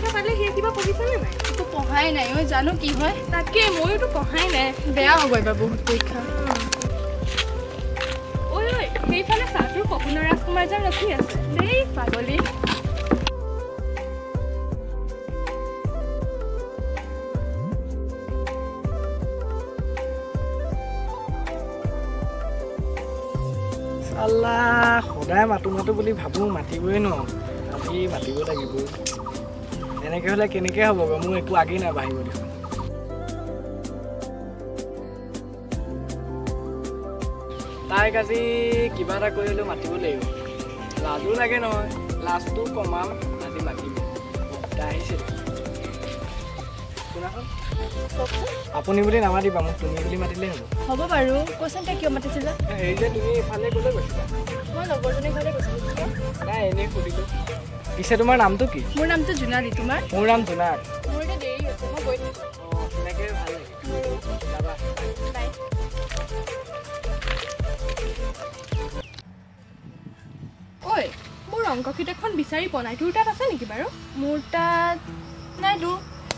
পৰীক্ষা পালে সি কিবা পঢ়িছেনে নাই? একো পঢ়াই নাই মই জানো কি হয়। তাকে ময়োতো পঢ়াই নাই। বেয়া হ'ব এবাৰ বহুত পৰীক্ষা। ঐ সেইফালে চাহটোৰ সপোনৰ ৰাজকুমাৰ যেন ৰখি আছে দেই পাগলী। আল্লাহ সদায় মাতো বুলি ভাবোঁ মাতিবই নোৱাৰোঁ। আজি মাতিব লাগিব। এনেকৈ হ'লে কেনেকৈ হ'ব বাৰু? মোৰ একো আগেই নাবাঢ়িব দেখোন। তাইক আজি কিবা এটা কৰি হ'লেও মাতিব লাগিব। লাজো লাগে নহয়, লাজটো কমাম আজি মাতিম। তাই আহিছে শুনাচোন, আপুনি বুলি নামাতিবা, মোক তুমি বুলি মাতিলেই হ'ব। হ'ব বাৰু কোৱাচোন তাই কিয় মাতিছিলা? হেৰি যে তুমি ইফালে ক'লৈ গৈছিলা? মই লগৰজনীৰ ঘৰলৈ গৈছিলোঁ। নাই এনেই সুধিলোঁ। পিছে তোমাৰ নামটো কি? মোৰ নামটো জোনালী। তোমাৰ? মোৰ নাম জোনাক। মোৰ এতিয়া দেৰি হৈছে, মই গৈ থাকোঁ। অঁ তেনেকৈ ভাল লাগে। যাবা। বাই। ঐ মোৰ অংক কিতাপখন বিচাৰি পোৱা নাই, তোৰ তাত আছে নেকি বাৰু? মোৰ তাত নাইতো।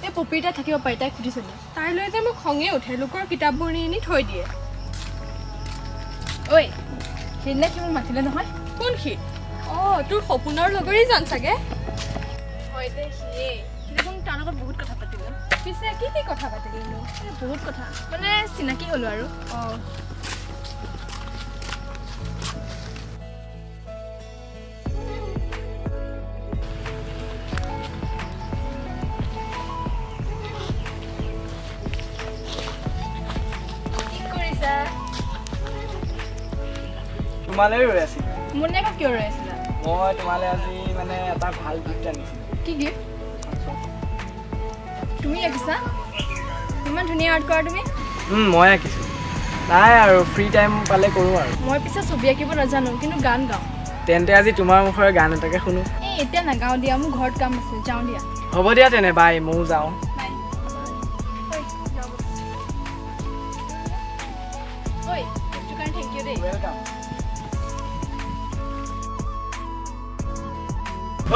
এই পপীৰ তাত থাকিব পাৰি, তাইক সুধিছিলোঁ। তাইলৈ যে মোক খঙে উঠে, লোকৰ কিতাপবোৰ নি থৈ দিয়ে। ঐ সেইদিনা কি মোক মাতিলে নহয়? কোন সি? অঁ তোৰ সপোনৰ লগৰীজন চাগে। হয় দে সিয়ে। দেখোন তাৰ লগত বহুত কথা পাতিলোঁ। পিছে কি কথা পাতিলিনো? বহুত কথা মানে চিনাকি হ'লোঁ আৰু। অঁ তোমালৈ ৰৈ আছিল। মোৰ নে কিয় ৰৈ আছিলা? মই তোমালৈ আজি মানে এটা ভাল গিফ্ট আনিছিলোঁ। কি গিফ্ট? তুমি আঁকিছা? ইমান ধুনীয়া আৰ্ট কৰা তুমি। মই আঁকিছোঁ। নাই আৰু ফ্ৰী টাইম পালে কৰোঁ আৰু। মই পিছে ছবি আঁকিব নাজানো, কিন্তু গান গাওঁ। তেন্তে আজি তোমাৰ মুখৰে গান এটাকে শুনো। এই এতিয়া নাগাওঁ দিয়া, মোৰ ঘৰত কাম আছে, যাওঁ দিয়া। হ'ব দিয়া তেনে, বাই, ময়ো যাওঁ।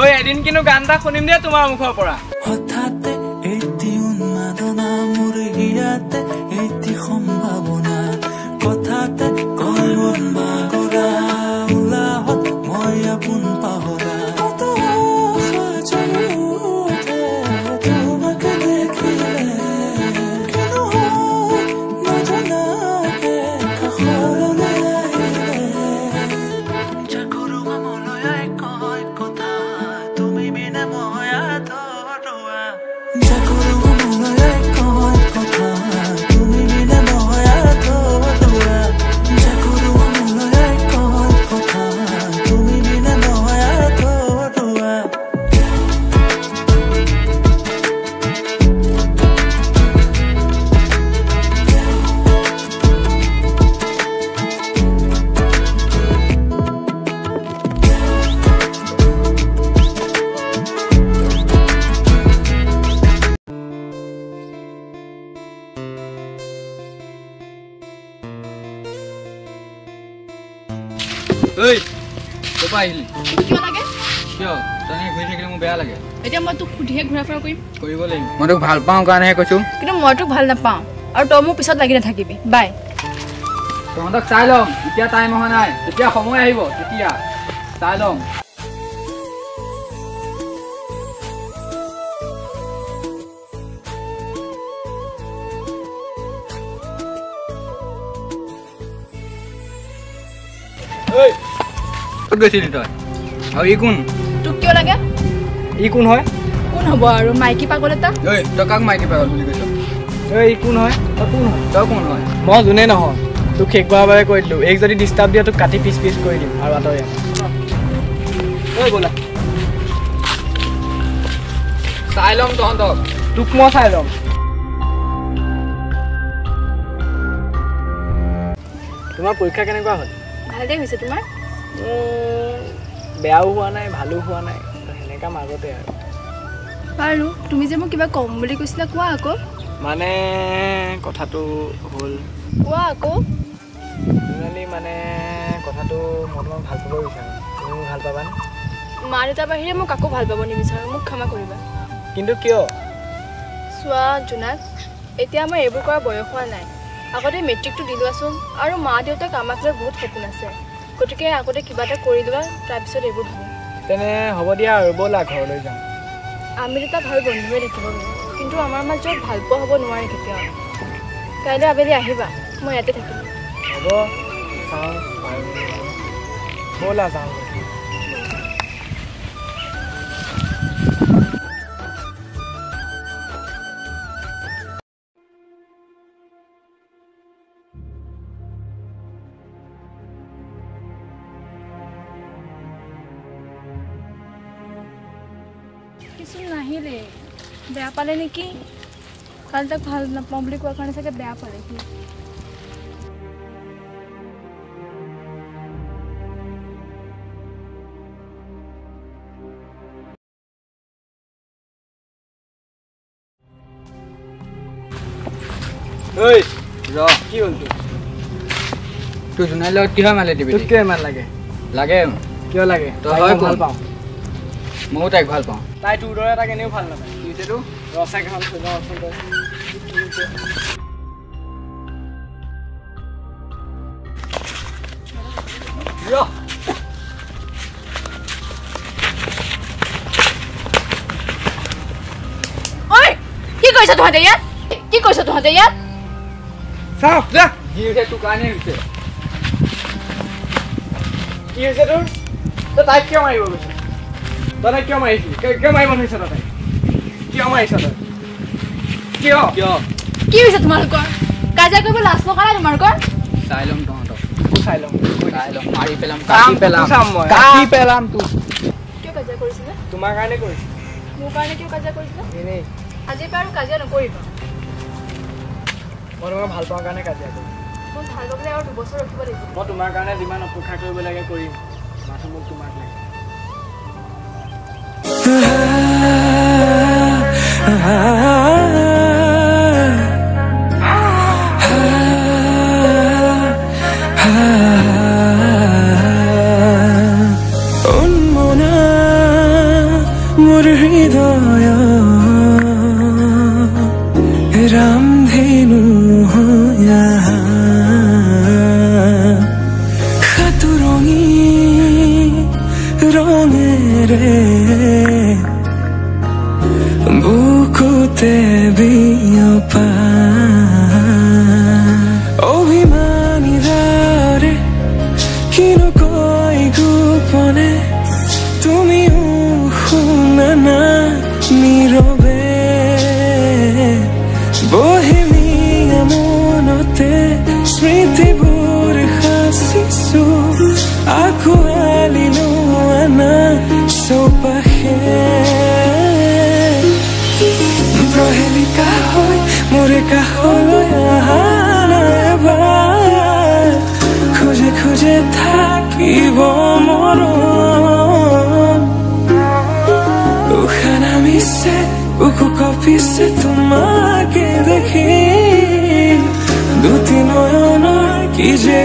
ঐ এদিন কিন্তু গান এটা শুনিম দিয়া তোমাৰ মুখৰ পৰা। হঠাতে এটি উন্মাদনা মোৰ হিয়াতে এটি সম্ভাৱনা কথাতে কয় মন বাগৰা উলাহত মই আপোন পাহৰা ঐ ক'ৰপৰা আহিলি? কিয় লাগে? কিয় তই ঘূৰি থাকিলে মোৰ বেয়া লাগে। এতিয়া মই তোক সুধিহে ঘূৰা ফুৰা কৰিম। কৰিব লাগিব। মই তোক ভাল পাওঁ কাৰণেহে কৈছোঁ। কিন্তু মই তোক ভাল নাপাওঁ, আৰু তই মোৰ পিছত লাগি নাথাকিবি। বাই। তহঁতক চাই ল'ম, এতিয়া টাইম অহা নাই, যেতিয়া সময় আহিব তেতিয়া চাই ল'ম। ক'ত গৈছিলি তই? আৰু ই কোন? তোক কিয় লাগে? ই কোন হয়? কোন হ'ব আৰু? মাইকী পাগল এটা। ঐ তই কাক মাইকী পাগল বুলি কৈছ? ই কোন হয়? তই কোন হয়? তই কোন হয়? মই যোনে নহয়, তোক শেষ কৰাৰ বাবে কৈ দিলোঁ। এইক যদি ডিষ্টাৰ্ব দিয়ে তোক কাটি পিচ কৰি দিম আৰু আঁতৰি ঐ ব'লা। চাই ল'ম তহঁতক, তোক মই চাই ল'ম। তোমাৰ পৰীক্ষা কেনেকুৱা হ'ল? ভালেই হৈছে। তোমাৰ? বেয়াও হোৱা নাই, ভালো হোৱা নাই, সেনেকা মাজতে আৰু। বাৰু তুমি যে মোক কিবা ক'ম বুলি কৈছিলা, কোৱা আকৌ। মানে কথাটো হ'ল। কোৱা আকৌ। মানে কথাটো মই তোমাক ভাল পাব বিচাৰোঁ। তুমি মোক ভাল পাবানে? মা দেউতাৰ বাহিৰে মোক কাকো ভাল পাব নিবিচাৰোঁ, মোক ক্ষমা কৰিবা। কিন্তু কিয় চোৱা জোনাক এতিয়া আমাৰ এইবোৰ কৰা বয়স হোৱা নাই আগতে মেট্ৰিকটো দি লোৱাচোন আৰু মা দেউতাক আমাক লৈ বহুত সপোন আছে গতিকে আগতে কিবা এটা কৰি লোৱা তাৰপিছত এইবোৰ ভাবিম তেনে হ'ব দিয়া আৰু ব'লা ঘৰলৈ যাম আমি দুটা ভাল বন্ধুৱে দেখিব কিন্তু আমাৰ মাজত ভাল পোৱা হ'ব নোৱাৰে কেতিয়াও কাইলৈ আবেলি আহিবা মই ইয়াতে থাকিম হ'ব চাওঁ ব'লা যাওঁ কিছু নাহিলে বেয়া পালে নেকি কালি তাক ভাল নাপাওঁ বুলি কোৱাৰ কাৰণে চাগে বেয়া পালে সি ঐ ৰ কি হ'ল তোৰ জোনাইৰ লগত কিহৰ মালে দিবি তোক কিয় ইমান লাগে লাগে কিয় লাগে তই ভাল পাওঁ ময়ো তাইক ভাল পাওঁ তাই তোৰ দৰে তাক এনেও ভাল নাপায় কি হৈছে তোৰ ৰচাইকেইখন থৈ যাওঁচোন তই কি কৰিছ তহঁতে ইয়াত কি কৰিছ তহঁতে ইয়াত চাওক যা কি হৈছে তোৰ কাৰণে হৈছে কি হৈছে তোৰ তই তাইক কিয় মাৰিব গৈছ তই তাইক কিয় মাৰিছিলি কিয় মাৰিব ধৰিছ তই তাইক কিয় মাৰিছ তই কিয় কিয় কি হৈছে তোমালোকৰ কাজিয়া কৰিব লাজ নকৰা তোমালোকৰ চাই ল'ম তহঁতক চাই ল'ম মাৰি পেলাম কাটি পেলাম তোক কিয় কাজিয়া কৰিছিলে তোমাৰ কাৰণে কৰিছোঁ মোৰ কাৰণে কিয় কাজিয়া কৰিছিলে এনেই আজিৰ পৰা আৰু কাজিয়া নকৰিবা মই তোমাক ভাল পাওঁ কাৰণে কাজিয়া কৰিম মই ভাল পাবলৈ আৰু 2 বছৰ ৰখিব লাগিব মই তোমাৰ কাৰণে যিমান অপেক্ষা কৰিব লাগে কৰিম মাথো মোক তোমাক লাগে উন্মনা মোৰ হৃদয় ৰামধেনু সাতুৰঙি ৰঙেৰে বুকুতে বিয়পা অভিমানী দৰে কিনো কৈ গোপনে তুমিও শুনা না নীৰৱে বহেমিয়া মনতে স্মৃতিবোৰ সাঁচিছো আঁকোৱালি লোৱানা চৌপাশে প্ৰহেলিকা হৈ মোৰে কাষলৈ অহা এবাৰ খোজে খোজে থাকিব মৰম উশাহ নামিছে বুকু কঁপিছে তোমাকে দেখি দুটি নয়নৰ কি যে